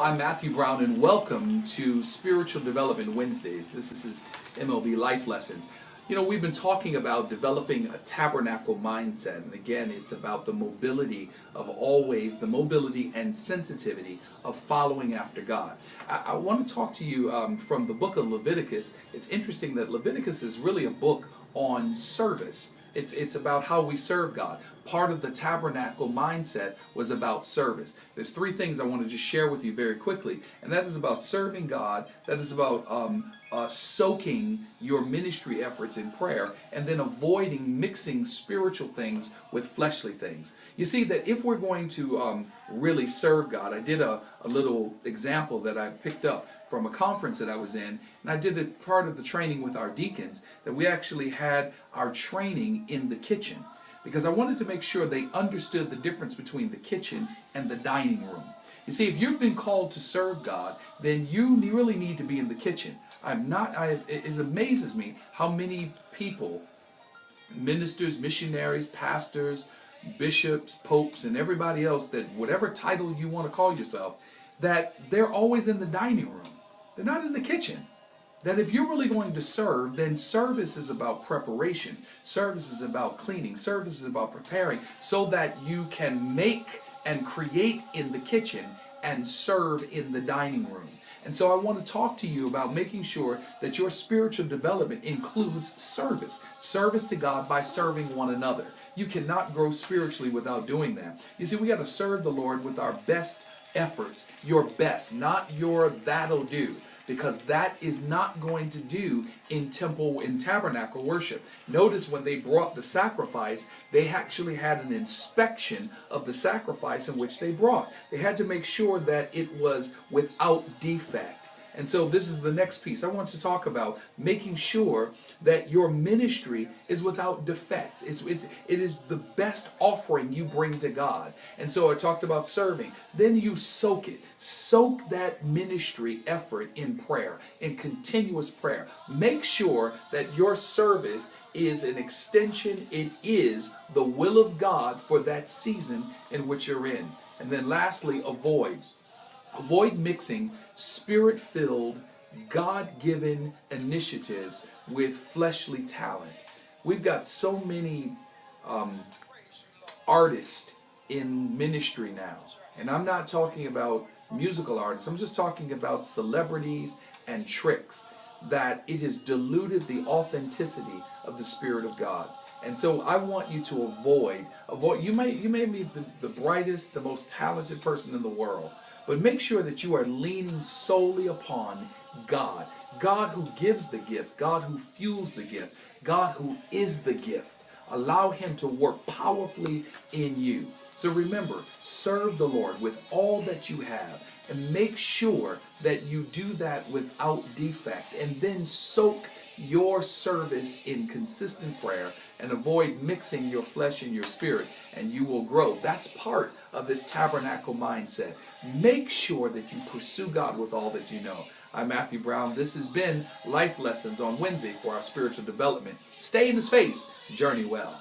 I'm Matthew Brown, and welcome to Spiritual Development Wednesdays. This is MLB Life Lessons. You know, we've been talking about developing a tabernacle mindset, and again, it's about the mobility the mobility and sensitivity of following after God. I want to talk to you from the book of Leviticus. It's interesting that Leviticus is really a book on service. It's about how we serve God. Part of the tabernacle mindset was about service. There's three things I want to just share with you very quickly, and that is about serving God, that is about soaking your ministry efforts in prayer, and then avoiding mixing spiritual things with fleshly things. You see that if we're going to really serve God, I did a little example that I picked up from a conference that I was in, and I did it part of the training with our deacons, that we actually had our training in the kitchen, because I wanted to make sure they understood the difference between the kitchen and the dining room. You see, if you've been called to serve God, then you really need to be in the kitchen. It amazes me how many people, ministers, missionaries, pastors, bishops, popes, and everybody else, that whatever title you want to call yourself, that they're always in the dining room. They're not in the kitchen. That if you're really going to serve, then service is about preparation. Service is about cleaning. Service is about preparing so that you can make and create in the kitchen and serve in the dining room. And so I want to talk to you about making sure that your spiritual development includes service. Service to God by serving one another. You cannot grow spiritually without doing that. You see, we got to serve the Lord with our best efforts. Your best, not your that'll do. Because that is not going to do in tabernacle worship. Notice when they brought the sacrifice, they actually had an inspection of the sacrifice in which they brought. They had to make sure that it was without defect. And so this is the next piece. I want to talk about making sure that your ministry is without defects. It is the best offering you bring to God. And so I talked about serving. Then you soak it. Soak that ministry effort in prayer, in continuous prayer. Make sure that your service is an extension. It is the will of God for that season in which you're in. And then lastly, avoid mixing spirit-filled, God-given initiatives with fleshly talent. We've got so many artists in ministry now. And I'm not talking about musical artists. I'm just talking about celebrities and tricks, that it has diluted the authenticity of the Spirit of God. And so I want you to avoid. You may be the brightest, the most talented person in the world, but make sure that you are leaning solely upon God. God who gives the gift, God who fuels the gift, God who is the gift. Allow Him to work powerfully in you. So remember, serve the Lord with all that you have, and make sure that you do that without defect, and then soak your service in consistent prayer and avoid mixing your flesh and your spirit, and you will grow. That's part of this tabernacle mindset. Make sure that you pursue God with all that you know. I'm Matthew Brown. This has been Life Lessons on Wednesday for our spiritual development. Stay in His face. Journey well.